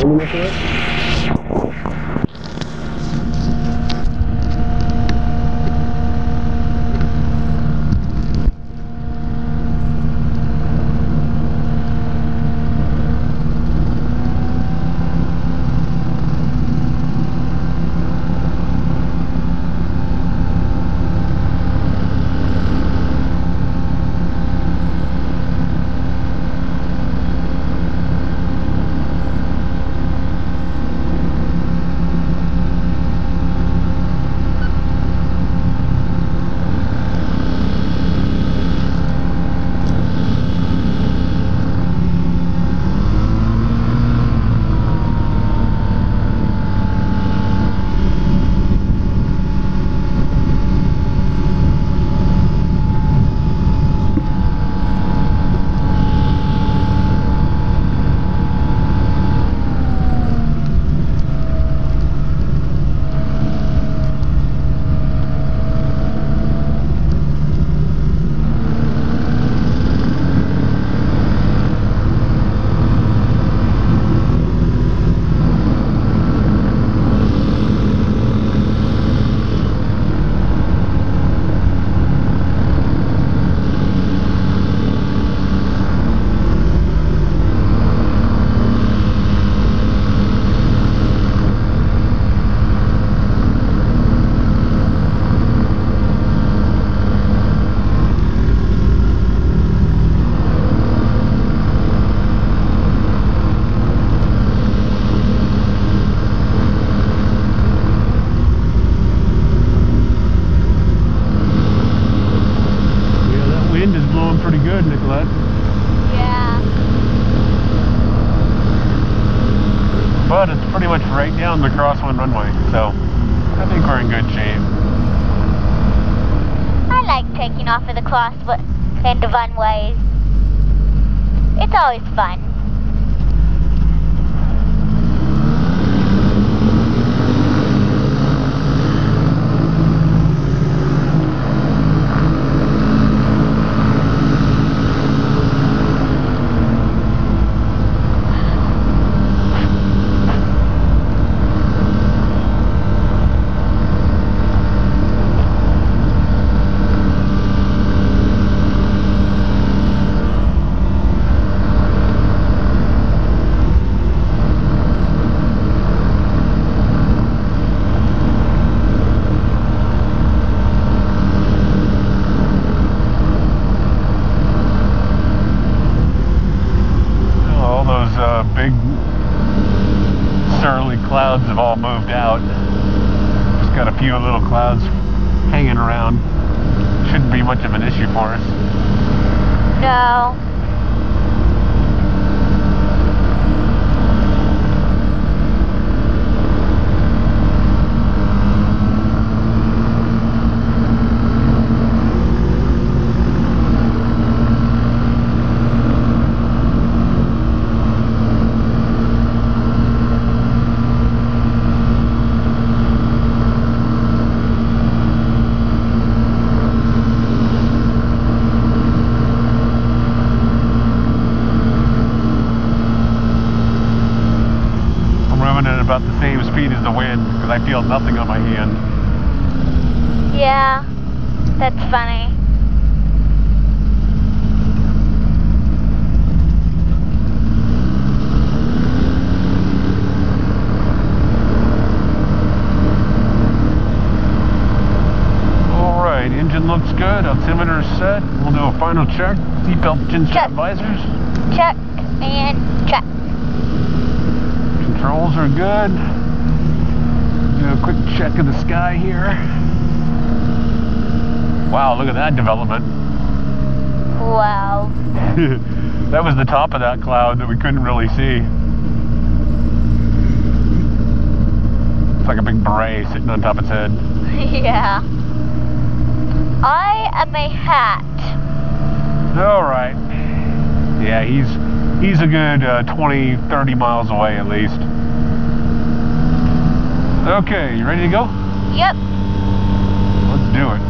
timing for it. Pretty good, Nicolette. Yeah. But it's pretty much right down the crosswind runway, so I think we're in good shape. I like taking off of the crosswind runways. It's always fun. Big surly clouds have all moved out. Just got a few little clouds hanging around. Shouldn't be much of an issue for us. No. At about the same speed as the wind because I feel nothing on my hand. Yeah, that's funny. Alright, engine looks good, altimeter is set. We'll do a final check. Seatbelt, chin strap, visors. Check and check. Controls are good. Do a quick check of the sky here. Wow, look at that development. Wow. That was the top of that cloud that we couldn't really see. It's like a big beret sitting on top of its head. Yeah. I am a hat. Alright. Yeah, he's a good 20, 30 miles away at least. Okay, you ready to go? Yep. Let's do it.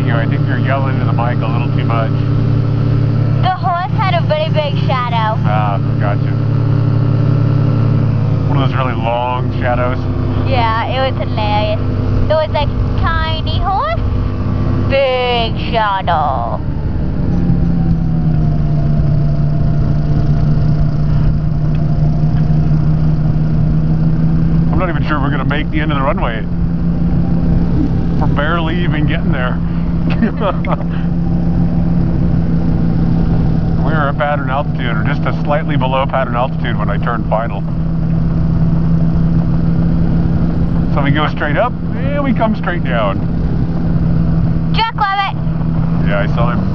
understanding you. I think you're yelling into the mic a little too much. The horse had a very big shadow. Ah, gotcha. One of those really long shadows. Yeah, it was hilarious. It was like tiny horse, big shadow. I'm not even sure we're gonna make the end of the runway. We're barely even getting there. We were at pattern altitude, or just a slightly below pattern altitude when I turned final. So we go straight up, and we come straight down. Jack Rabbit! Yeah, I saw him.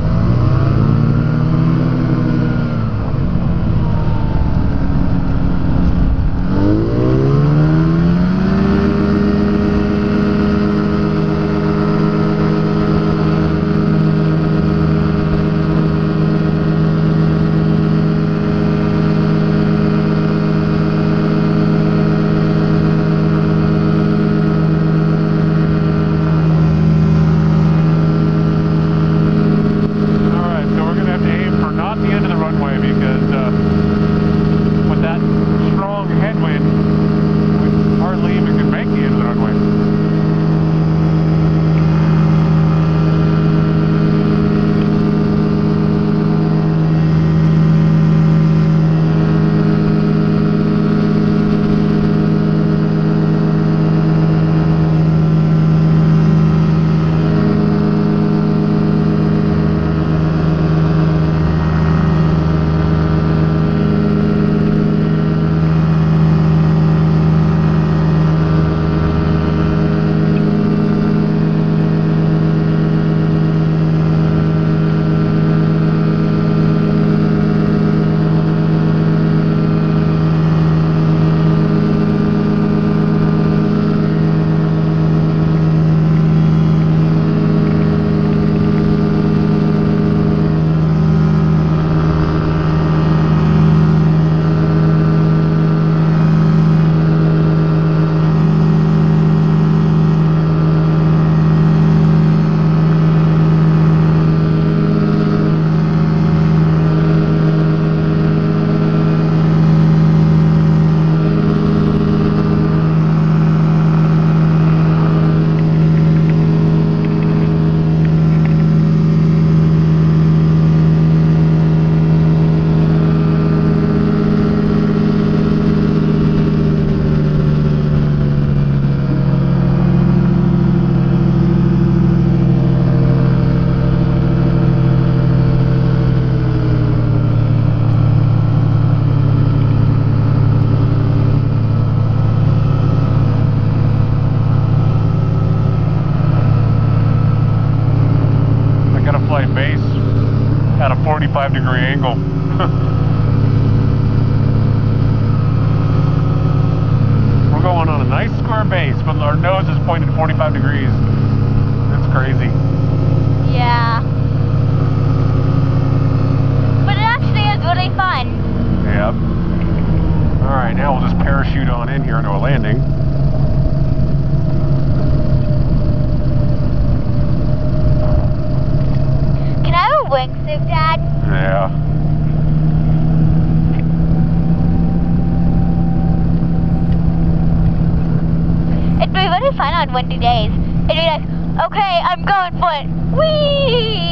Base at a 45-degree angle. We're going on a nice square base, but our nose is pointed 45 degrees. That's crazy. Yeah. But it actually is really fun. Yep. Alright, now we'll just parachute on in here into a landing. Wingsuit, Dad? Yeah. It'd be really fun on windy days. It'd be like, okay, I'm going for it. Whee!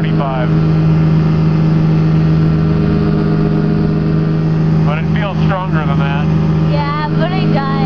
35. But it feels stronger than that. Yeah, it really does.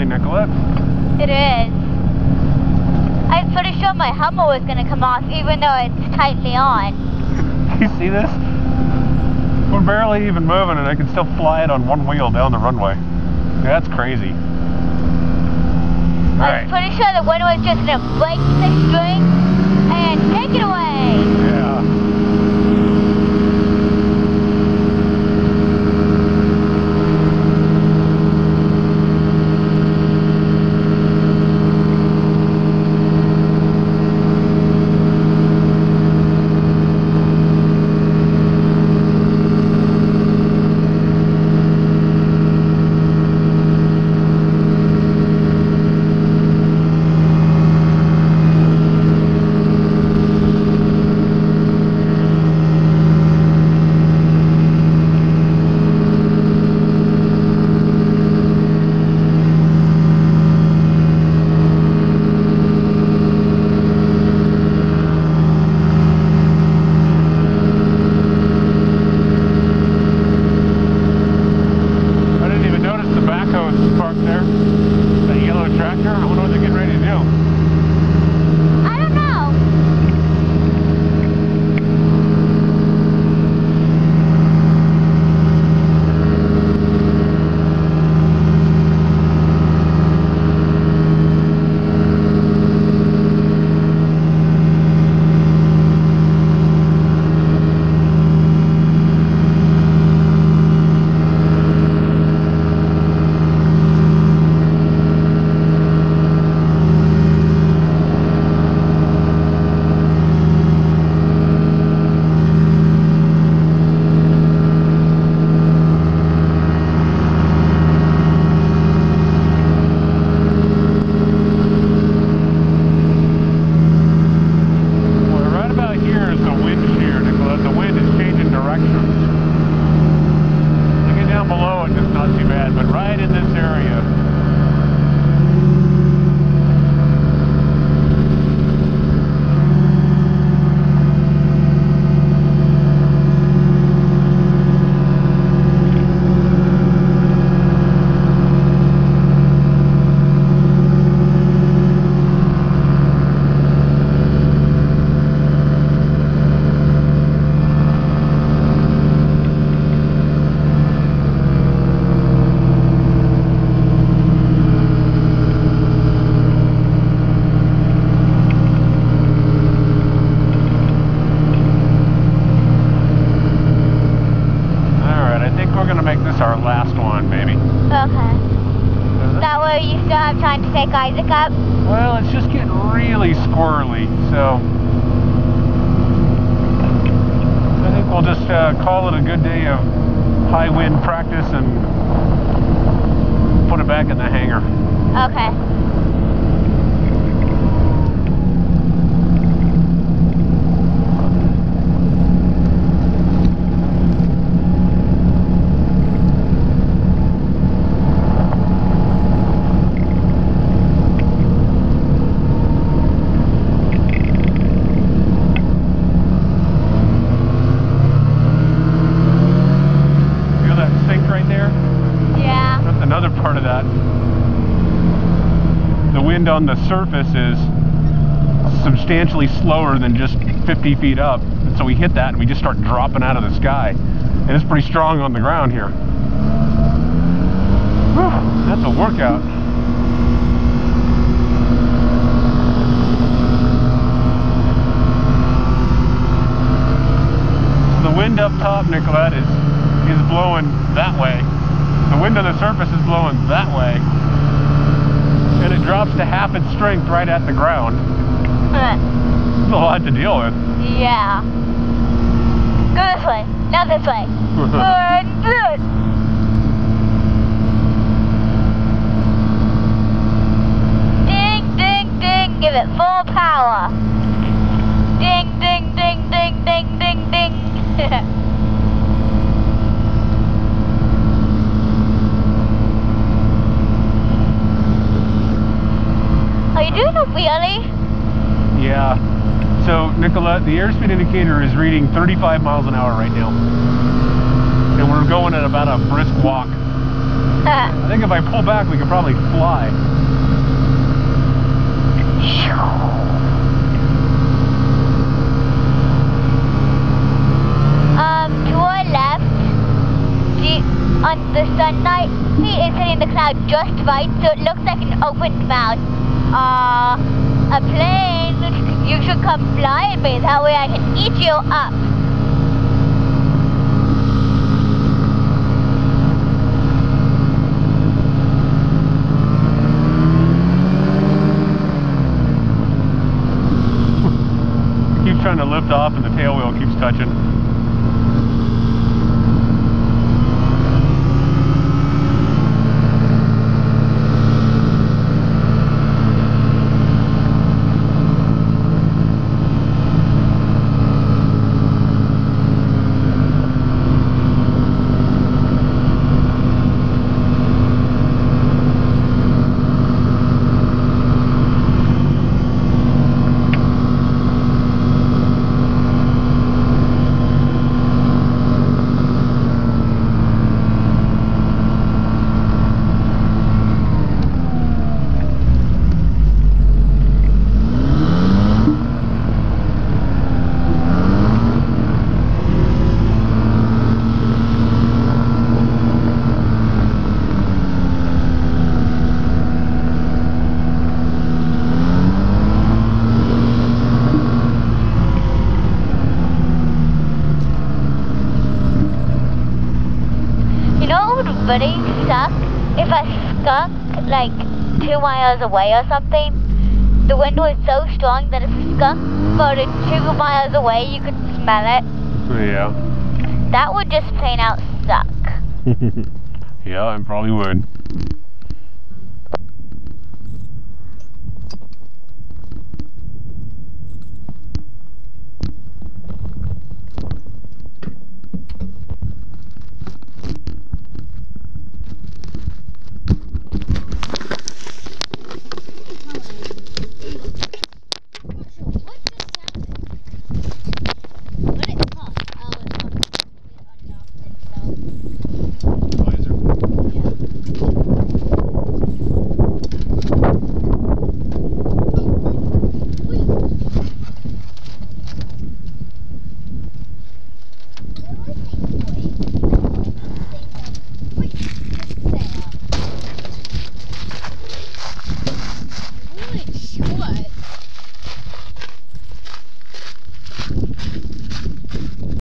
Nicolette. It is. I'm pretty sure my Hummer was going to come off even though it's tightly on. You see this? We're barely even moving and I can still fly it on one wheel down the runway. That's crazy. I'm pretty sure the wind was just going to break the string and take it away. Yeah. time to take Isaac up? Well, it's just getting really squirrely, so I think we'll just call it a good day of high wind practice and put it back in the hangar. Okay. Another part of that, the wind on the surface is substantially slower than just 50 feet up, and so we hit that and we just start dropping out of the sky, and it's pretty strong on the ground here. Whew, that's a workout. So the wind up top, Nicolette, is blowing that way. The wind on the surface is blowing that way, and it drops to half its strength right at the ground. It's a lot to deal with. Yeah. Go this way, not this way. Good. Ding, ding, ding, give it full power. Ding, ding, ding, ding, ding, ding, ding. Are you doing a wheelie? Yeah. So, Nicolette, the airspeed indicator is reading 35 miles an hour right now. And we're going at about a brisk walk. I think if I pull back, we could probably fly. To our left, on the sunlight, he is hitting the cloud just right, so it looks like an open mouth. A plane, you should come fly me, that way I can eat you up. Keeps trying to lift off and the tail wheel keeps touching. Really suck if I skunk like 2 miles away or something. The wind was so strong that if a skunk floated 2 miles away, you could smell it. Yeah. That would just plain out suck. Yeah, it probably would.